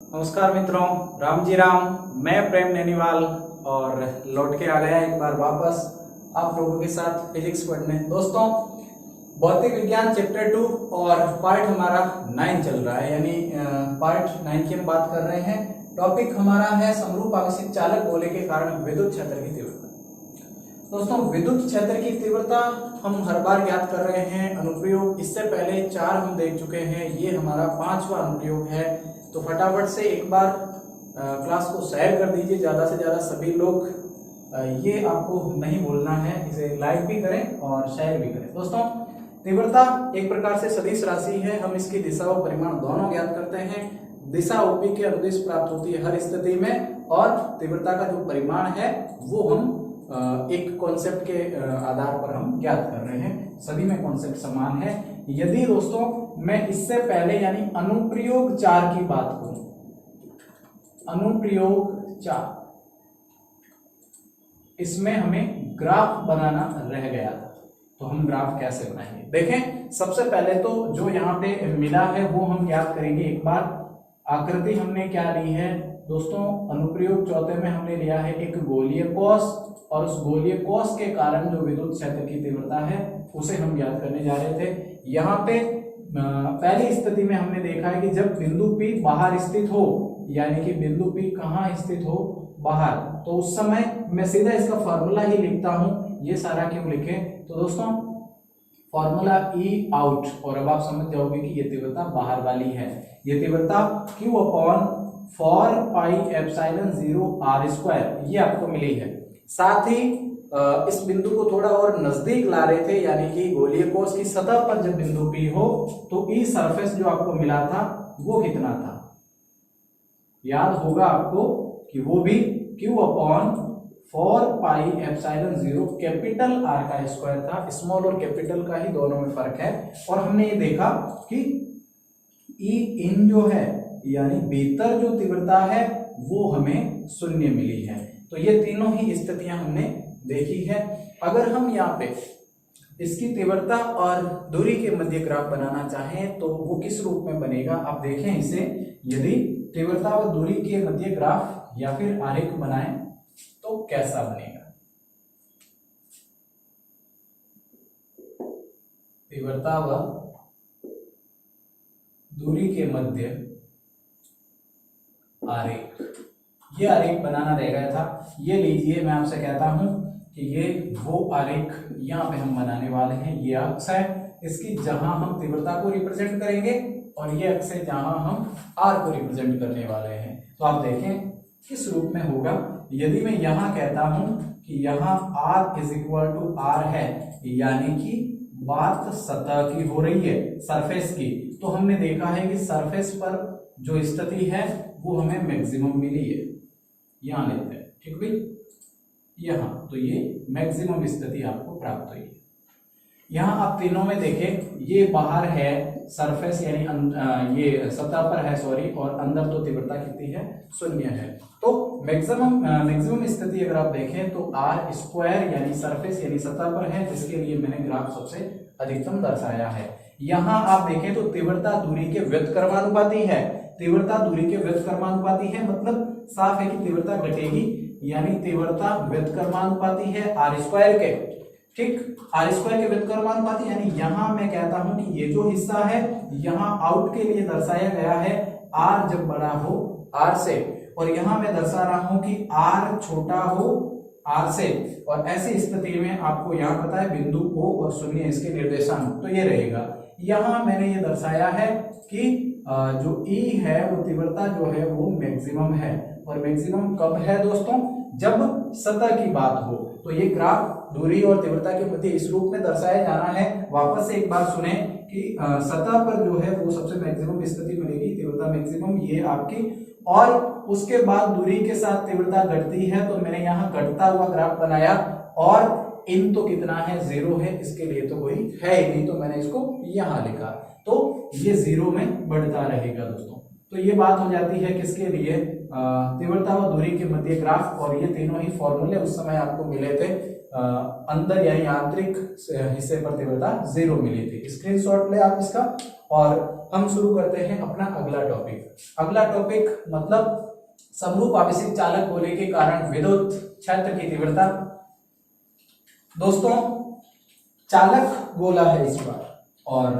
नमस्कार मित्रों, राम जी राम। मैं प्रेम नैनीवाल और लौट के आ गया एक बार वापस आप लोगों के साथ फिजिक्स पढ़ने। दोस्तों, भौतिक विज्ञान चैप्टर 2 और पार्ट हमारा 9 चल रहा है, यानी पार्ट 9 की हम बात कर रहे हैं। टॉपिक हमारा है समरूप आवेशित चालक गोले के कारण विद्युत क्षेत्र की तीव्रता। दोस्तों, विद्युत क्षेत्र की तीव्रता हम हर बार ज्ञात कर रहे हैं। अनुप्रयोग इससे पहले 4 हम देख चुके हैं, ये हमारा 5वां अनुप्रयोग है। तो फटाफट से एक बार क्लास को शेयर कर दीजिए ज़्यादा से ज़्यादा सभी लोग। ये आपको नहीं भूलना है, इसे लाइक भी करें और शेयर भी करें। दोस्तों, तीव्रता एक प्रकार से सदिश राशि है। हम इसकी दिशा और परिमाण दोनों ज्ञात करते हैं। दिशा OP के अनुदिश प्राप्त होती है हर स्थिति में, और तीव्रता का जो परिमाण है वो हम एक कॉन्सेप्ट के आधार पर हम ज्ञात कर रहे हैं। सभी में कॉन्सेप्ट समान है। यदि दोस्तों मैं इससे पहले यानी अनुप्रयोग 4 की बात करूं, अनुप्रयोग 4, इसमें हमें ग्राफ बनाना रह गया था। तो हम ग्राफ कैसे बनाएंगे? देखें, सबसे पहले तो जो यहाँ पे मिला है वो हम ज्ञात करेंगे। एक बार आकृति हमने क्या ली है दोस्तों, अनुप्रयोग 4 में हमने लिया है एक गोलीय कोश, और उस गोलीय कोश के कारण जो विद्युत क्षेत्र की तीव्रता है उसे हम ज्ञात करने जा रहे थे। यहाँ पे पहली स्थिति में हमने देखा है कि जब बिंदु P बाहर स्थित हो, यानी कि बिंदु P कहाँ स्थित हो? बाहर, तो उस समय मैं सीधा इसका फॉर्मूला ही लिखता हूं। ये सारा क्यों लिखे? तो दोस्तों फॉर्मूला E आउट, और अब आप समझ जाओगे कि ये तीव्रता बाहर वाली है। ये तीव्रता Q upon 4 pi epsilon 0 r², ये आपको मिली है। साथ ही इस बिंदु को थोड़ा और नजदीक ला रहे थे, यानी कि गोलीय कोश की सतह पर जब बिंदु P हो तो E सरफेस जो आपको मिला था वो कितना था? याद होगा आपको कि वो भी Q upon 4 pi epsilon 0 capital R का स्क्वायर था। स्मॉल और कैपिटल का ही दोनों में फर्क है। और हमने ये देखा कि E इन जो है यानी भीतर जो तीव्रता है वो हमें 0 मिली है। तो ये तीनों ही स्थितियां हमने देखी है। अगर हम यहाँ पे इसकी तीव्रता और दूरी के मध्य ग्राफ बनाना चाहें तो वो किस रूप में बनेगा? आप देखें इसे, यदि तीव्रता और दूरी के मध्य ग्राफ या फिर आरेख बनाएं तो कैसा बनेगा? तीव्रता व दूरी के मध्य आरेख, ये आरेख बनाना रह गया था। ये लीजिए, मैं आपसे कहता हूं कि ये वो आरेख यहाँ पे हम बनाने वाले हैं। ये अक्ष है इसकी, जहां हम तीव्रता को रिप्रेजेंट करेंगे, और ये अक्ष है जहां हम R को रिप्रेजेंट करने वाले हैं। तो आप देखें किस रूप में होगा। यदि मैं यहाँ कहता हूं कि यहाँ R = R है, यानी कि बात सतह की हो रही है, सरफेस की, तो हमने देखा है कि सरफेस पर जो स्थिति है वो हमें मैक्सिमम मिली है। यहाँ लेते हैं, ठीक भाई, यहाँ तो ये मैक्सिमम स्थिति आपको प्राप्त हुई है। यहाँ आप तीनों में देखें, ये बाहर है सरफेस यानी ये सतह पर है सॉरी, और अंदर तो तीव्रता कितनी है? 0 है। तो मैक्सिमम स्थिति अगर आप देखें तो R² यानी सरफेस यानी सतह पर है, जिसके लिए मैंने ग्राफ सबसे अधिकतम दर्शाया है। यहाँ आप देखें तो तीव्रता दूरी के व्युत्क्रमानुपाती है। तीव्रता दूरी के व्युत्क्रमानुपाती है, मतलब साफ है कि तीव्रता घटेगी, यानी तीव्रता व्युत्क्रमानुपाती है R² के, ठीक, R² के व्युत्क्रमानुपाती। यानी यहाँ मैं कहता हूं कि ये जो हिस्सा है यहाँ आउट के लिए दर्शाया गया है R जब बड़ा हो R से, और यहाँ मैं दर्शा रहा हूं कि R छोटा हो R से। और ऐसी स्थिति में आपको यहाँ पता है बिंदु O और 0 इसके निर्देशांक, तो ये रहेगा। यहाँ मैंने ये दर्शाया है कि जो E है वो तीव्रता जो है वो मैक्सिमम है। और मैक्सिमम कब है दोस्तों? जब सतह की बात हो। तो ये ग्राफ दूरी और तीव्रता के मध्य इस रूप में दर्शाया जाना है। वापस से एक बार सुने कि सतह पर जो है वो सबसे मैक्सिमम स्थिति मिलेगी, तीव्रता मैक्सिमम, ये आपकी, और उसके बाद दूरी के साथ तीव्रता घटती है। तो मैंने यहाँ घटता हुआ ग्राफ बनाया, और इन तो कितना है? 0 है, इसके लिए तो कोई है ही नहीं, तो मैंने इसको यहाँ लिखा। तो ये 0 में बढ़ता रहेगा दोस्तों। तो ये बात हो जाती है किसके लिए? तीव्रता व दूरी के मध्य ग्राफ। और ये तीनों ही फॉर्मूले उस समय आपको मिले थे। अंदर यानी आंतरिक हिस्से पर तीव्रता 0 मिली थी। स्क्रीनशॉट ले आप इसका, और हम शुरू करते हैं अपना अगला टॉपिक। अगला टॉपिक मतलब समरूप आवेशित चालक गोले के कारण विद्युत क्षेत्र की तीव्रता। दोस्तों चालक गोला है इस बार, और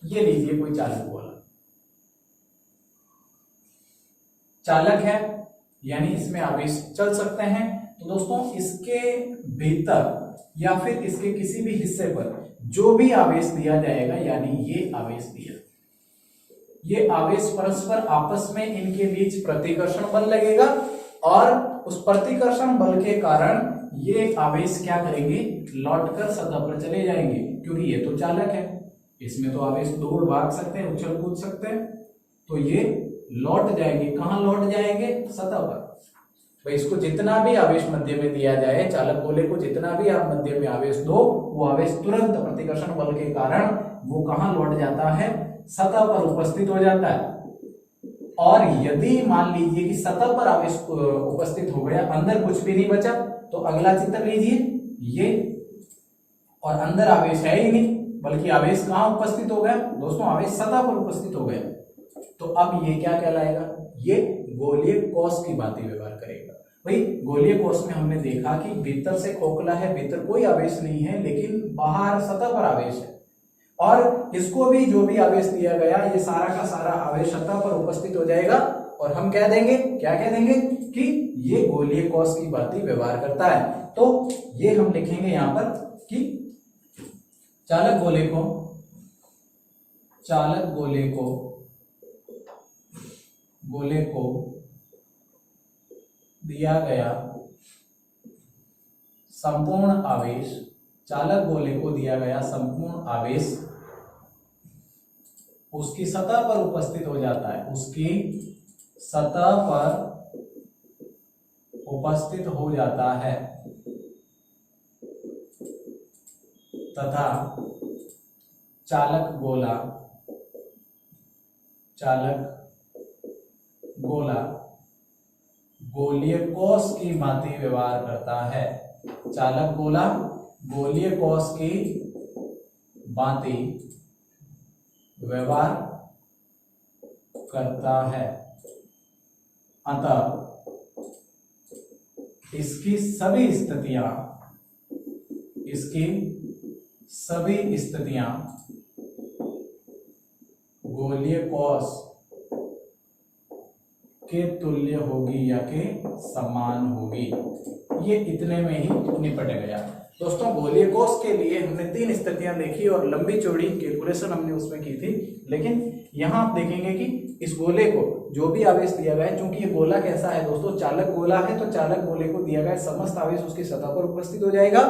ये लीजिए कोई चालक गोला, चालक है यानी इसमें आवेश चल सकते हैं। तो दोस्तों इसके भीतर या फिर इसके किसी भी हिस्से पर जो भी आवेश दिया जाएगा, यानी ये आवेश दिया, ये आवेश परस्पर आपस में इनके बीच प्रतिकर्षण बल लगेगा, और उस प्रतिकर्षण बल के कारण ये आवेश क्या करेंगे, लौटकर सतह पर चले जाएंगे, क्योंकि ये तो चालक है, इसमें तो आवेश दौड़ भाग सकते हैं, उछल कूद सकते हैं, तो ये लौट जाएंगे। कहां लौट जाएंगे, सतह पर। भाई इसको जितना भी आवेश मध्य में दिया जाए, चालक गोले को जितना भी आप मध्य में आवेश दो, वो आवेश तुरंत प्रतिकर्षण बल के कारण वो कहां लौट जाता है, सतह पर उपस्थित हो जाता है। और यदि मान लीजिए कि सतह पर आवेश उपस्थित हो गया, अंदर कुछ भी नहीं बचा, तो अगला चित्र लीजिए ये, और अंदर आवेश है ही नहीं, बल्कि आवेश कहां उपस्थित हो गया दोस्तों, आवेश सतह पर उपस्थित हो गया। तो अब ये क्या कहलाएगा, ये गोलीय कोश की भांति व्यवहार करेगा। भाई गोलीय कोश में हमने देखा कि भीतर से खोखला है, भीतर कोई आवेश नहीं है, लेकिन बाहर सतह पर आवेश है, और इसको भी जो भी आवेश दिया गया, ये सारा का सारा आवेश सतह पर उपस्थित हो जाएगा, और हम कह देंगे, क्या कह देंगे कि ये गोलीय कोश की भांति व्यवहार करता है। तो ये हम लिखेंगे यहां पर कि चालक गोले को दिया गया संपूर्ण आवेश, चालक गोले को दिया गया संपूर्ण आवेश उसकी सतह पर उपस्थित हो जाता है, उसकी सतह पर उपस्थित हो जाता है, तथा चालक गोला गोलीय कोश की भांति व्यवहार करता है। चालक गोला गोलीय कोश की भांति व्यवहार करता है, अतः इसकी सभी स्थितियां गोलीय कोश के तुल्य होगी या के समान होगी। ये इतने में ही निपट गया। दोस्तों गोलीय कोश के लिए हमने 3 स्थितियां देखी और लंबी चौड़ी कैलकुलेशन हमने उसमें की थी, लेकिन यहां आप देखेंगे कि इस गोले को जो भी आवेश दिया गया है, क्योंकि ये गोला कैसा है दोस्तों, चालक गोला है, तो चालक गोले को दिया गया समस्त आवेश उसकी सतह पर उपस्थित हो जाएगा,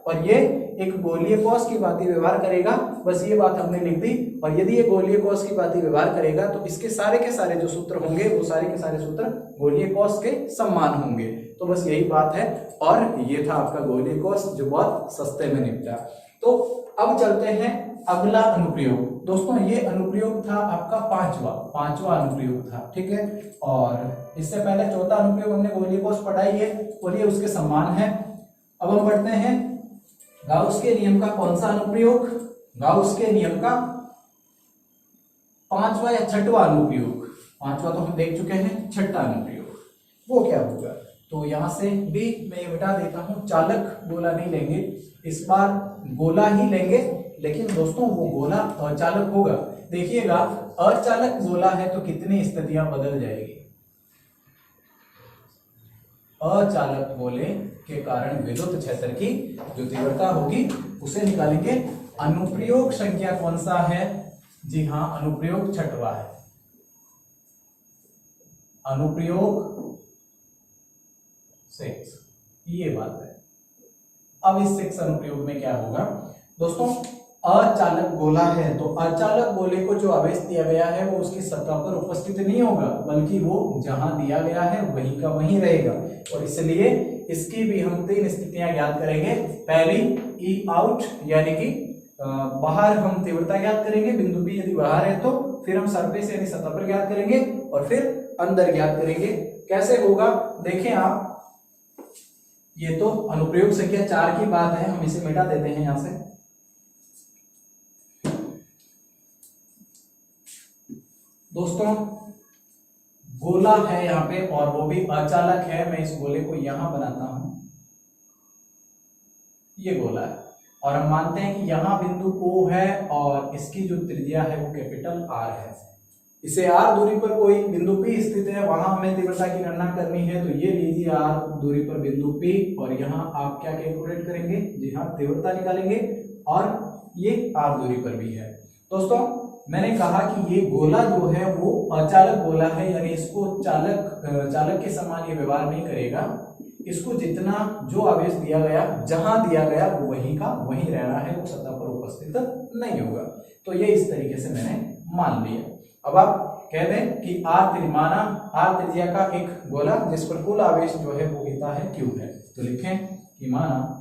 और ये एक गोलीय कोश की भांति व्यवहार करेगा। बस ये बात हमने लिख दी। और यदि ये गोलीय कोश की भांति व्यवहार करेगा, तो इसके सारे के सारे जो सूत्र होंगे, वो सारे के सारे सूत्र गोलीय कोश के समान होंगे। तो बस यही बात है, और ये था आपका गोलीय कोश, जो बहुत सस्ते में निपटा। तो अब चलते हैं अगला अनुप्रयोग। दोस्तों ये अनुप्रयोग था आपका पांचवा अनुप्रयोग था, ठीक है। और इससे पहले चौथा अनुप्रयोग हमने गोलीय कोश पढ़ाई है, और ये उसके समान है। अब हम पढ़ते हैं गाउस के नियम का कौन सा अनुप्रयोग, गाउस के नियम का 5वां या 6वां अनुप्रयोग। 5वां तो हम देख चुके हैं, 6वां अनुप्रयोग वो क्या होगा। तो यहां से भी मैं ये मिटा देता हूं, चालक गोला नहीं लेंगे इस बार, गोला ही लेंगे, लेकिन दोस्तों वो गोला अचालक होगा। देखिएगा अचालक गोला है तो कितनी स्थितियां बदल जाएगी। अचालक गोले के कारण विद्युत क्षेत्र की जो तीव्रता होगी उसे निकालेंगे। अनुप्रयोग संख्या कौन सा है, जी हाँ अनुप्रयोग 6वां है, अनुप्रयोग 6, ये बात है। अब इस 6 अनुप्रयोग में क्या होगा दोस्तों, अचालक गोला है तो अचालक गोले को जो आवेश दिया गया है वो उसकी सतह पर उपस्थित नहीं होगा, बल्कि वो जहां दिया गया है वहीं का वहीं रहेगा। और इसलिए इसकी भी हम 3 स्थितियां ज्ञात करेंगे। पहली ई आउट, यानी कि बाहर हम तीव्रता ज्ञात करेंगे, बिंदु बी यदि बाहर है तो फिर हम सरफेस यानी सतह पर ज्ञात करेंगे, और फिर अंदर ज्ञात करेंगे। कैसे होगा देखें आप, ये तो अनुप्रयोग संख्या 4 की बात है, हम इसे मिटा देते हैं यहां से। दोस्तों गोला है यहाँ पे और वो भी अचालक है। मैं इस गोले को यहां बनाता हूं, ये गोला है और हम मानते हैं कि यहाँ बिंदु O है और इसकी जो त्रिज्या है वो कैपिटल R है। इसे R दूरी पर कोई बिंदु P स्थित है, वहां हमें तीव्रता की गणना करनी है। तो ये लीजिए R दूरी पर बिंदु P और यहाँ आप क्या कैलकुलेट करेंगे, जी हाँ तीव्रता निकालेंगे और ये R दूरी पर भी है। दोस्तों मैंने कहा कि ये गोला जो है वो अचालक गोला है, यानी इसको चालक के समान ये व्यवहार नहीं करेगा। इसको जितना जो आवेश दिया गया, जहां दिया गया वो वहीं का वहीं रहना है, वो सतह पर उपस्थित नहीं होगा। तो ये इस तरीके से मैंने मान लिया। अब आप कह दें कि R त्रिज्या का एक गोला जिस पर कुल आवेश जो है वो कितना है, Q है। तो लिखें कि माना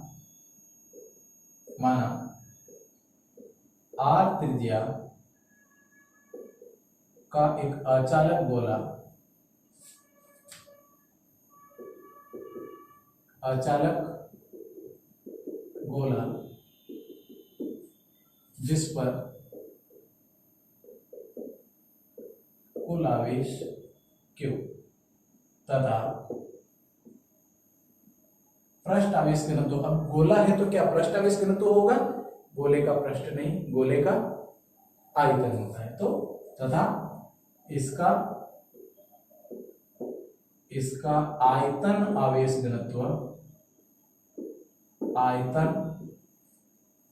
R त्रिज्या का एक अचालक गोला जिस पर कुल आवेश Q तथा पृष्ठ आवेश घनत्व। अब गोला है तो क्या पृष्ठ आवेश घनत्व होगा, गोले का पृष्ठ नहीं, गोले का आयतन होता है। तो तथा इसका आयतन आवेश घनत्व और आयतन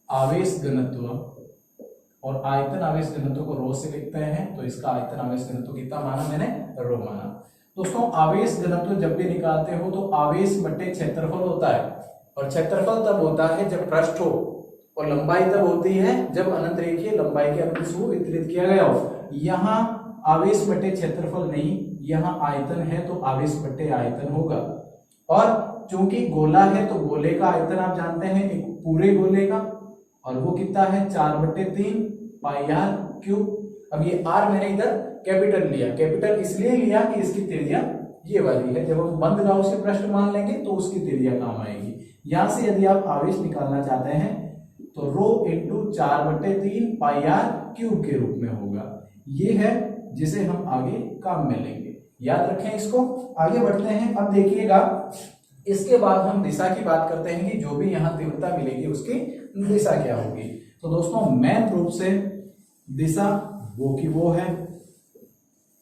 आवेश घनत्व को रो से लिखते हैं। तो इसका आयतन आवेश घनत्व कितना माना मैंने, रो माना। दोस्तों आवेश घनत्व जब भी निकालते हो तो आवेश बट्टे क्षेत्रफल होता है, और क्षेत्रफल तब होता है जब पृष्ठ हो, और लंबाई तब होती है जब अनंत रेखीय लंबाई के अनुदिश को वितरित किया गया हो। यहाँ आवेश बट्टे क्षेत्रफल नहीं, यहाँ आयतन है तो आवेश बट्टे आयतन होगा। और चूंकि गोला है तो गोले का आयतन आप जानते हैं एक पूरे गोले का, और वो कितना है 4/3 पाई r क्यूब। अब ये r मैंने इधर कैपिटल लिया, कैपिटल इसलिए लिया कि इसकी त्रिज्या ये वाली है। जब हम बंद गाउसियन पृष्ठ मान लेंगे तो उसकी त्रिज्या काम आएगी। यहां से यदि आप आवेश निकालना चाहते हैं तो रो इंटू 4/3 पाई r क्यूब के रूप में होगा। ये है जिसे हम आगे काम में लेंगे, याद रखें इसको। आगे बढ़ते हैं। अब देखिएगा इसके बाद हम दिशा की बात करते हैं कि जो भी यहाँ तीव्रता मिलेगी उसकी दिशा क्या होगी। तो दोस्तों मेन रूप से दिशा वो की वो है,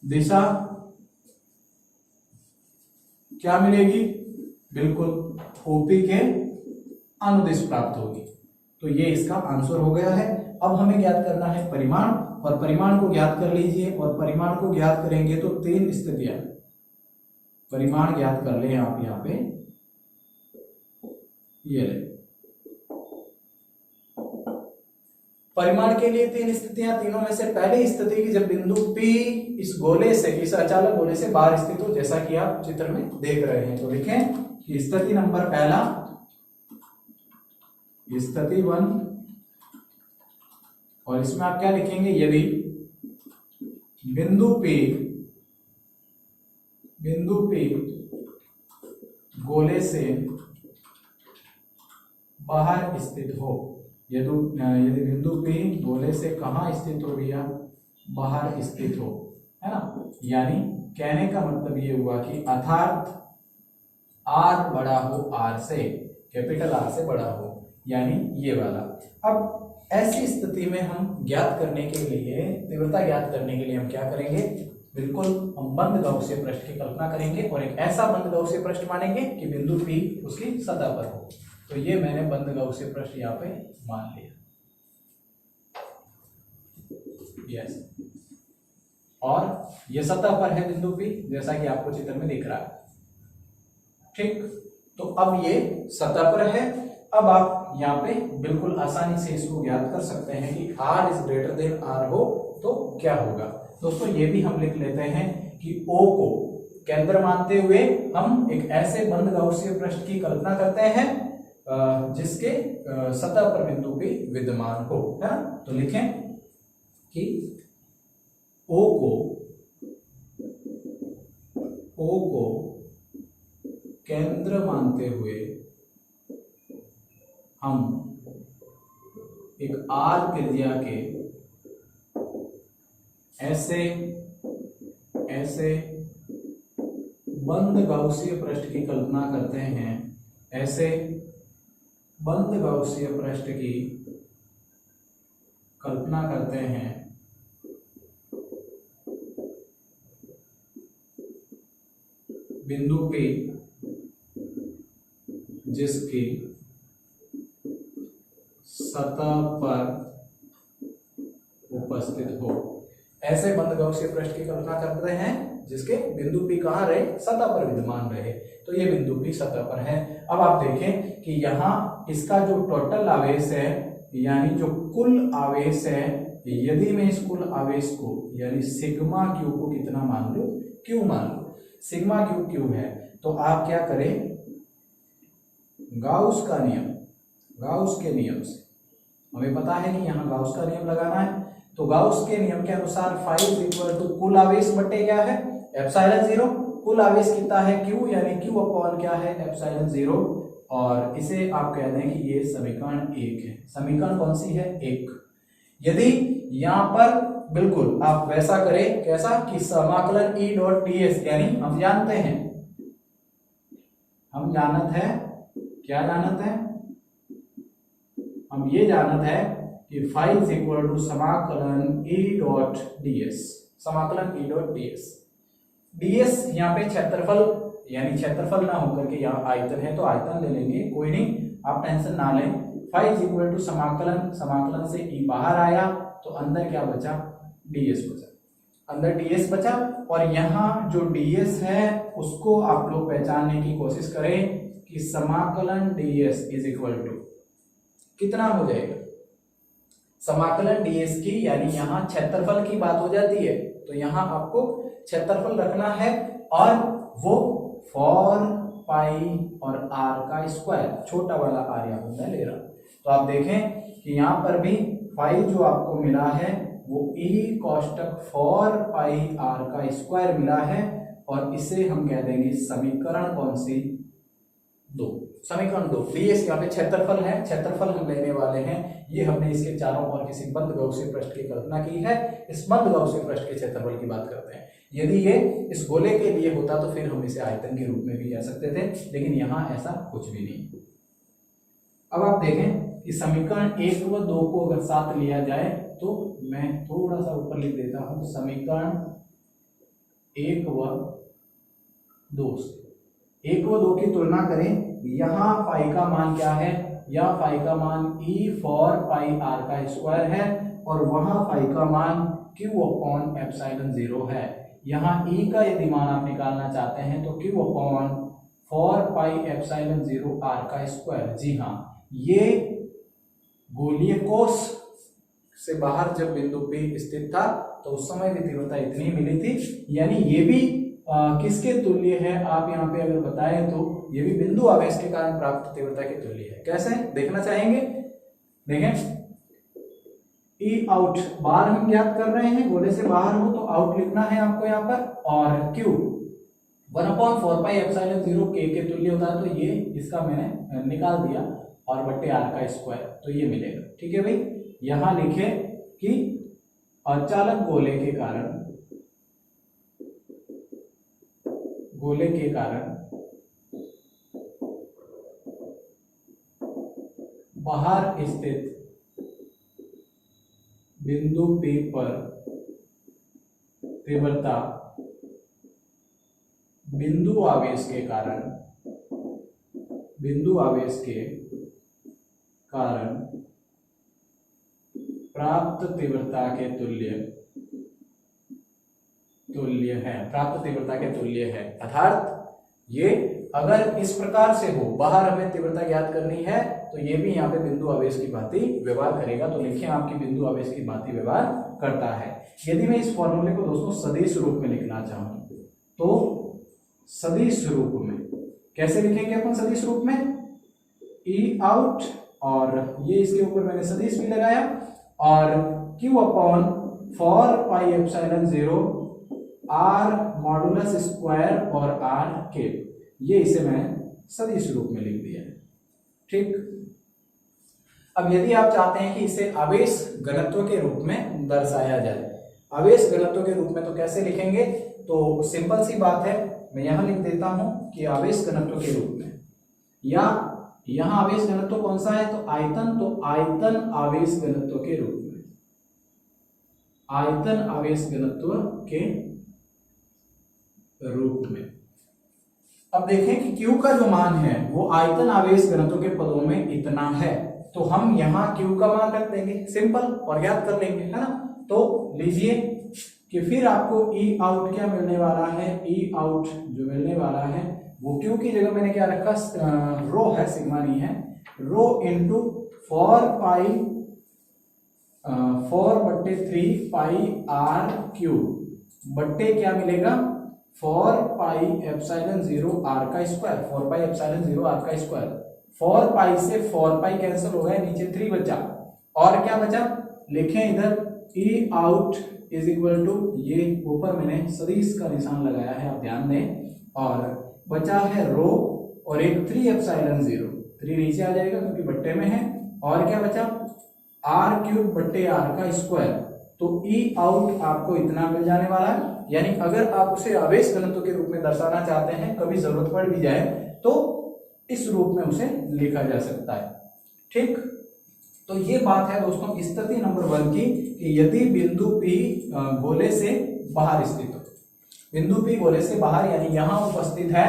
दिशा क्या मिलेगी, बिल्कुल ओपी के अनुदिश प्राप्त होगी। तो ये इसका आंसर हो गया है। अब हमें ज्ञात करना है परिमाण, और परिमाण को ज्ञात कर लीजिए। और परिमाण को ज्ञात करेंगे तो 3 स्थितियां, परिमाण ज्ञात कर ले आप यहाँ पे, ये ले परिमाण के लिए 3 स्थितियां। तीनों में से पहली स्थिति की जब बिंदु P इस गोले से, इस अचालक गोले से बाहर स्थित हो, जैसा कि आप चित्र में देख रहे हैं। तो लिखें कि स्थिति नंबर पहला, स्थिति 1, और इसमें आप क्या लिखेंगे, यदि बिंदु P गोले से बाहर स्थित हो, यदि बिंदु P गोले से कहां स्थित हो भैया, बाहर स्थित हो, है ना। यानी कहने का मतलब ये हुआ कि अर्थात R बड़ा हो R से, कैपिटल R से बड़ा हो, यानी ये वाला। अब ऐसी स्थिति में हम ज्ञात करने के लिए, तीव्रता ज्ञात करने के लिए हम क्या करेंगे, बिल्कुल हम बंद गाउसियन पृष्ठ की कल्पना करेंगे और एक ऐसा बंद गाउसियन पृष्ठ मानेंगे कि बिंदु P उसकी सतह पर हो। तो ये मैंने बंद गाउसियन पृष्ठ यहाँ पे मान लिया, यस। और ये सतह पर है बिंदु P, जैसा कि आपको चित्र में दिख रहा है, ठीक। तो अब ये सतह पर है। अब आप यहाँ पे बिल्कुल आसानी से इसको ज्ञात कर सकते हैं कि R is greater than R हो तो क्या होगा। दोस्तों ये भी हम लिख लेते हैं कि O को केंद्र मानते हुए हम एक ऐसे बंद गाउसियन पृष्ठ की कल्पना करते हैं जिसके सतह पर बिंदु P विद्यमान हो, है ना। तो लिखें कि O को केंद्र मानते हुए हम एक R त्रिज्या के ऐसे ऐसे बंद गाउसीय पृष्ठ की कल्पना करते हैं, ऐसे बंद गाउसीय पृष्ठ की कल्पना करते हैं बिंदु P जिसकी सतह पर उपस्थित हो। ऐसे बंद गाउसीय पृष्ठ की कल्पना करते हैं जिसके बिंदु P कहाँ रहे, सतह पर विद्यमान रहे। तो ये बिंदु P सतह पर है। अब आप देखें कि यहाँ इसका जो टोटल आवेश है, यानी जो कुल आवेश है, यदि मैं इस कुल आवेश को यानी सिग्मा क्यू को कितना मान लूं, क्यू मान लूं, सिग्मा क्यू क्यू है, तो आप क्या करें, गाउस का नियम, गाउस के नियम से हमें पता है कि यहाँ गाउस का नियम लगाना है। तो गाउस के नियम के अनुसार फाई इज इक्वल टू कुल आवेश बटे क्या है, एप्सिलॉन जीरो। कुल आवेश कितना है, क्यू, यानी क्यू अपॉन क्या है, एप्सिलॉन जीरो। और इसे आप कह दें कि ये समीकरण 1 है। समीकरण कौन सी है, 1। यदि यहाँ पर बिल्कुल आप वैसा करें, कैसा कि समाकलन E डॉट ds, यानी हम जानते हैं, हम जानत है, क्या जानत है, हम ये जानत है कि फाई इज इक्वल टू समाकलन E डॉट ds, समाकलन E डॉट ds। ds यहाँ पे क्षेत्रफल, यानी क्षेत्रफल ना होकर के यहाँ आयतन है, तो आयतन ले लेंगे, कोई नहीं, आप टेंशन ना लें। फाई इज इक्वल टू समाकलन, समाकलन से E बाहर आया तो अंदर क्या बचा, ds बचा, अंदर ds बचा। और यहाँ जो ds है उसको आप लोग पहचानने की कोशिश करें कि समाकलन ds इज इक्वल टू कितना हो जाएगा, समाकलन ds की, यानी यहाँ क्षेत्रफल की बात हो जाती है, तो यहाँ आपको क्षेत्रफल रखना है और वो 4 पाई और r का स्क्वायर, छोटा वाला r यहाँ पर मैं ले रहा हूं। तो आप देखें कि यहाँ पर भी फाई जो आपको मिला है वो e कोष्टक 4 पाई r का स्क्वायर मिला है, और इसे हम कह देंगे समीकरण कौन सी, 2, समीकरण 2। ds यहाँ पे क्षेत्रफल है, क्षेत्रफल हम लेने वाले हैं, ये हमने इसके चारों ओर किसी बंद गाउसीय पृष्ठ की कल्पना की है। इस बंद गाउसीय पृष्ठ के क्षेत्रफल की बात करते हैं। यदि ये इस गोले के लिए होता तो फिर हम इसे आयतन के रूप में भी कह सकते थे, लेकिन यहाँ ऐसा कुछ भी नहीं। अब आप देखें कि समीकरण 1 व 2 को अगर साथ लिया जाए तो मैं थोड़ा सा ऊपर लिख देता हूं, समीकरण 1 व 2 से 1 व 2 की तुलना करें। यहाँ फाई का मान क्या है, या फाई का मान E 4 पाई r का स्क्वायर है, और वहां फाई का मान Q अपॉन एप्सिलॉन 0 है। यहाँ E का यदि मान आप निकालना चाहते हैं तो Q upon 4 pi epsilon 0 r का स्क्वायर। जी हाँ, ये गोलीय कोश से बाहर जब बिंदु P स्थित था तो उस समय भी तीव्रता इतनी मिली थी, यानी ये भी किसके तुल्य है, आप यहाँ पे अगर बताएं तो ये भी बिंदु आवेश के कारण प्राप्त तीव्रता के तुल्य है। कैसे देखना चाहेंगे, देखें, E आउट बाहर हम ज्ञात कर रहे हैं, गोले से बाहर हो तो आउट लिखना है आपको यहाँ पर, और Q 1/4 पाई एप्सिलॉन 0 K के तुल्य होता है, तो ये इसका मैंने निकाल दिया, और बट्टे r का स्क्वायर, तो ये मिलेगा। ठीक है भाई, यहां लिखे कि अचालक गोले के कारण बाहर स्थित बिंदु P पर तीव्रता बिंदु आवेश के कारण प्राप्त तीव्रता के तुल्य है। अर्थात ये अगर इस प्रकार से हो, बाहर हमें तीव्रता ज्ञात करनी है, तो ये भी यहाँ पे बिंदु आवेश की भांति व्यवहार करेगा। तो लिखिए आपकी बिंदु आवेश की भांति व्यवहार करता है। यदि मैं इस फॉर्मूले को दोस्तों सदिश रूप में लिखना चाहूं तो सदिश रूप में कैसे लिखेंगे अपन, सदिश रूप में E आउट, और ये इसके ऊपर मैंने सदिश भी लगाया, और Q upon 4 pi epsilon 0 R modulus square और R के, ये इसे मैंने सदिश रूप में लिख दिया है। ठीक, अब यदि आप चाहते हैं कि इसे आवेश घनत्व के रूप में दर्शाया जाए, आवेश घनत्व के रूप में, तो कैसे लिखेंगे, तो सिंपल सी बात है, मैं यहां लिख देता हूं कि आवेश घनत्व के रूप में, या यहां आवेश घनत्व कौन सा है, तो आयतन, तो आयतन आवेश घनत्व के रूप में, आयतन आवेश घनत्व के रूप में। अब देखें कि Q का जो मान है वो आयतन आवेश घनत्व के पदों में इतना है, तो हम यहाँ Q का मान रख देंगे सिंपल और ज्ञात कर लेंगे, है ना। तो लीजिए कि फिर आपको E आउट क्या मिलने वाला है, E आउट जो मिलने वाला है वो Q की जगह मैंने क्या रखा, रो है, सिग्मा नहीं है, rho into 4/3 pi are cube बट्टे क्या मिलेगा, 4 पाई एप्सिलॉन 0 आर का स्क्वायर, 4 पाई एप्सिलॉन 0 आर का स्क्वायर। 4 पाई से 4 पाई कैंसिल हो गया, नीचे 3 बचा, और क्या बचा, लिखें इधर E out is equal to, ये ऊपर मैंने सदिश का निशान लगाया है, आप ध्यान दें, और बचा है रो और एक 3 एप्सिलॉन 0, 3 नीचे आ जाएगा क्योंकि बट्टे में है, और क्या बचा, आर क्यूब बट्टे आर का स्क्वायर। तो E आउट आपको इतना मिल जाने वाला है, यानी अगर आप उसे आवेश घनत्व के रूप में दर्शाना चाहते हैं, कभी जरूरत पड़ भी जाए तो इस रूप में उसे लिखा जा सकता है। ठीक, तो ये बात है दोस्तों स्थिति नंबर 1 की, कि यदि बिंदु P गोले से बाहर स्थित हो, बिंदु P गोले से बाहर यानी यहां उपस्थित है,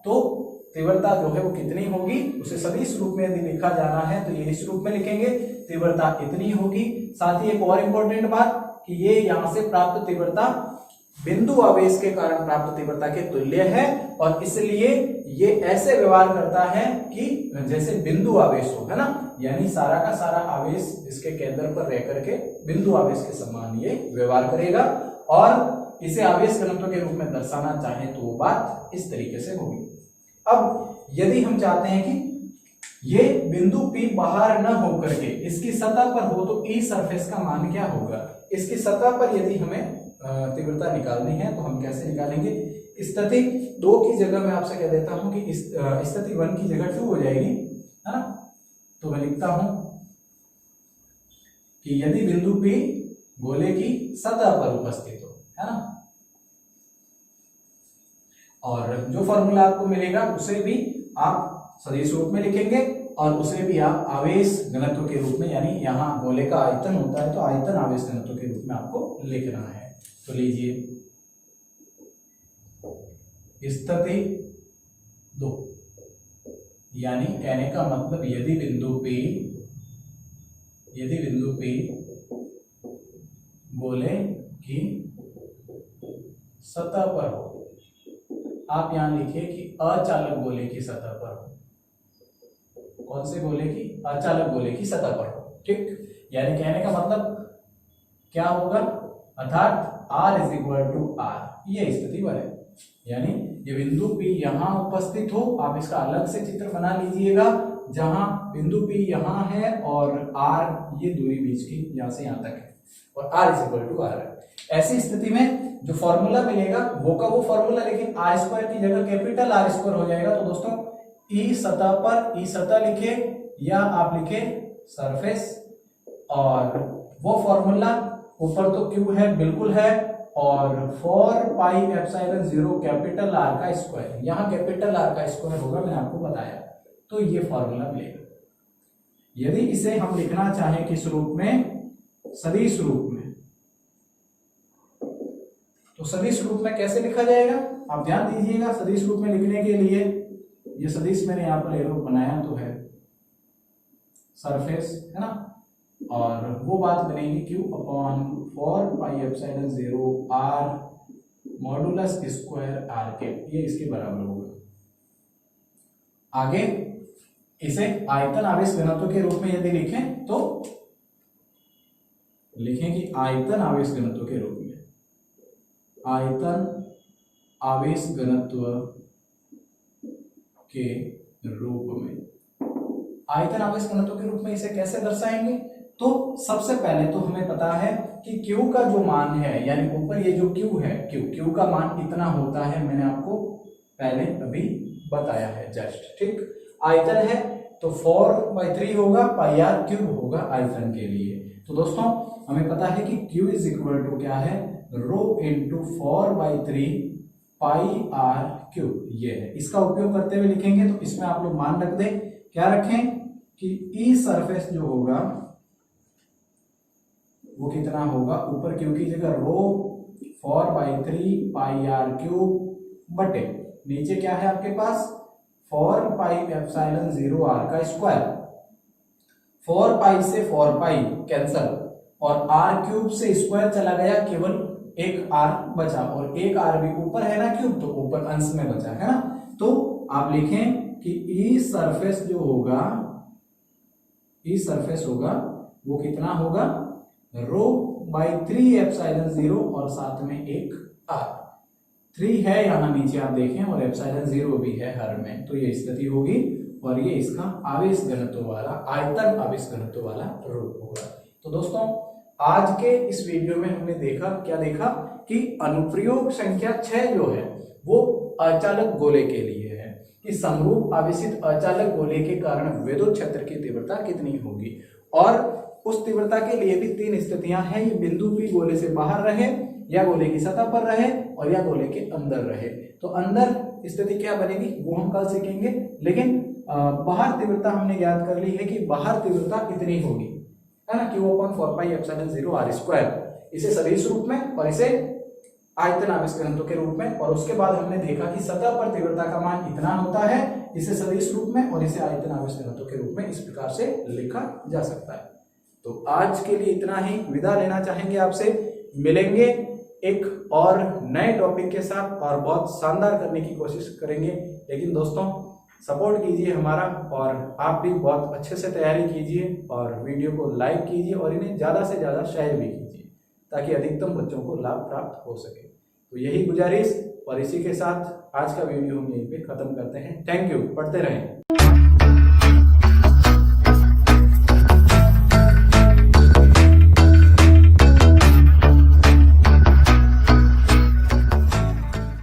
तो तीव्रता जो है वो कितनी होगी, उसे सदिश रूप में यदि लिखा जाना है तो ये इस रूप में लिखेंगे, तीव्रता इतनी होगी। साथ ही एक और इम्पोर्टेंट बात कि ये यहां से प्राप्त तीव्रता बिंदु आवेश के कारण प्राप्त तीव्रता के तुल्य है, और इसलिए ये ऐसे व्यवहार करता है कि जैसे बिंदु आवेश हो, है ना, यानी सारा का सारा आवेश इसके केंद्र पर रह करके बिंदु आवेश के समान ये व्यवहार करेगा, और इसे आवेश घनत्व के रूप में दर्शाना चाहे तो वो बात इस तरीके से होगी। अब यदि हम चाहते हैं कि ये बिंदु P बाहर न होकर के इसकी सतह पर हो, तो E सरफेस का मान क्या होगा, इसकी सतह पर यदि हमें तीव्रता निकालनी है तो हम कैसे निकालेंगे, स्थिति 2 की जगह मैं आपसे कह देता हूं कि स्थिति 1 की जगह 2 हो जाएगी, है ना। तो मैं लिखता हूं कि यदि बिंदु P गोले की सतह पर उपस्थित हो, है ना, और जो फॉर्मूला आपको मिलेगा उसे भी आप सदिश रूप में लिखेंगे, और उसे भी आप आवेश घनत्व के रूप में, यानी यहाँ गोले का आयतन होता है तो आयतन आवेश घनत्व के रूप में आपको लिखना है। तो लीजिए स्थिति 2, यानी कहने का मतलब यदि बिंदु P गोले की सतह पर हो, आप यहां लिखिए कि अचालक गोले की सतह पर हो, कौन से गोले की, अचालक गोले की सतह पर हो। ठीक, यानी कहने का मतलब क्या होगा, अर्थात R is equal to R, ये स्थिति 1 है, यानी ये बिंदु P यहां उपस्थित हो, आप इसका अलग से चित्र बना लीजिएगा, जहां बिंदु P यहां है और R ये दूरी बीच की यहां से यहां तक है, और R is equal to R है। ऐसी स्थिति में जो फॉर्मूला मिलेगा वो का वो फॉर्मूला, लेकिन R स्क्वायर की जगह कैपिटल R स्क्वायर हो जाएगा। तो दोस्तों E सतह पर, E सतह लिखे या आप लिखे सरफेस, और वो फॉर्मूला ऊपर तो Q है, बिल्कुल है, और 4 पाई एप्सिलॉन 0 कैपिटल R का स्क्वायर, यहाँ कैपिटल R का स्क्वायर होगा, मैंने आपको बताया, तो ये फॉर्मूला मिलेगा। यदि इसे हम लिखना चाहें किस रूप में, सदिश रूप में, तो सदिश रूप में कैसे लिखा जाएगा, आप ध्यान दीजिएगा। सदिश रूप में लिखने के लिए ये सदिश मैंने यहाँ पर एरो बनाया तो है सरफेस, है ना, और वो बात बनेगी Q upon 4 pi epsilon 0 R modulus square R के, ये इसके बराबर होगा। आगे इसे आयतन आवेश घनत्व के रूप में यदि लिखें तो लिखें कि आयतन आवेश घनत्व के रूप में, आयतन आवेश घनत्व के रूप में, आयतन आवेश घनत्व के रूप में इसे कैसे दर्शाएंगे, तो सबसे पहले तो हमें पता है कि Q का जो मान है, यानी ऊपर ये जो Q है, Q का मान इतना होता है, मैंने आपको पहले अभी बताया है जस्ट। ठीक, आयतन है तो 4/3 होगा, पाई आर क्यूब होगा आयतन के लिए। तो दोस्तों हमें पता है कि Q इज इक्वल टू क्या है, rho into 4/3 pi are cube, ये है। इसका उपयोग करते हुए लिखेंगे तो इसमें आप लोग मान रख दें, क्या रखें कि ई सरफेस जो होगा वो कितना होगा, ऊपर क्यू की जगह रो 4/3 पाई आर क्यूब बटे नीचे क्या है आपके पास 4 पाई एप्सिलॉन 0 आर का स्क्वायर। 4 पाई से 4 पाई कैंसल और आर क्यूब से स्क्वायर चला गया, केवल एक आर बचा और एक आर भी ऊपर है ना क्यूब, तो ऊपर अंश में बचा है ना। तो आप लिखें कि ई सरफेस जो होगा, ई सरफेस होगा वो कितना होगा रो बाई 3 एप्सिलॉन 0 और साथ में एक आर। 3 है यहाँ नीचे आप देखें और एप्सिलॉन 0 भी है हर में, तो ये स्थिति होगी और ये इसका आवेश घनत्व वाला, आयतन आवेश घनत्व वाला रूप होगा। तो दोस्तों आज के इस वीडियो में हमने देखा, क्या देखा कि अनुप्रयोग संख्या 6 जो है वो अचालक गोले के लिए है कि समरूप आवेशित अचालक गोले के कारण विद्युत क्षेत्र की तीव्रता कितनी होगी, और उस तीव्रता के लिए भी 3 स्थितियां हैं, ये बिंदु P गोले से बाहर रहे या गोले की सतह पर रहे और या गोले के अंदर रहे। तो अंदर स्थिति क्या बनेगी वो हम कल सीखेंगे, लेकिन बाहर तीव्रता हमने ज्ञात कर ली है कि बाहर तीव्रता इतनी होगी, है ना, Q/4 pi epsilon 0 are square, इसे सदिश रूप में और इसे आयतन आवेश घनत्व के रूप में। और उसके बाद हमने देखा कि सतह पर तीव्रता का मान इतना होता है, इसे सदिश रूप में और इसे आयतन आवेश घनत्व के रूप में इस प्रकार से लिखा जा सकता है। तो आज के लिए इतना ही, विदा लेना चाहेंगे आपसे, मिलेंगे एक और नए टॉपिक के साथ और बहुत शानदार करने की कोशिश करेंगे। लेकिन दोस्तों सपोर्ट कीजिए हमारा और आप भी बहुत अच्छे से तैयारी कीजिए और वीडियो को लाइक कीजिए और इन्हें ज़्यादा से ज़्यादा शेयर भी कीजिए ताकि अधिकतम बच्चों को लाभ प्राप्त हो सके। तो यही गुजारिश और इसी के साथ आज का वीडियो हम यहीं पे ख़त्म करते हैं। थैंक यू, पढ़ते रहें।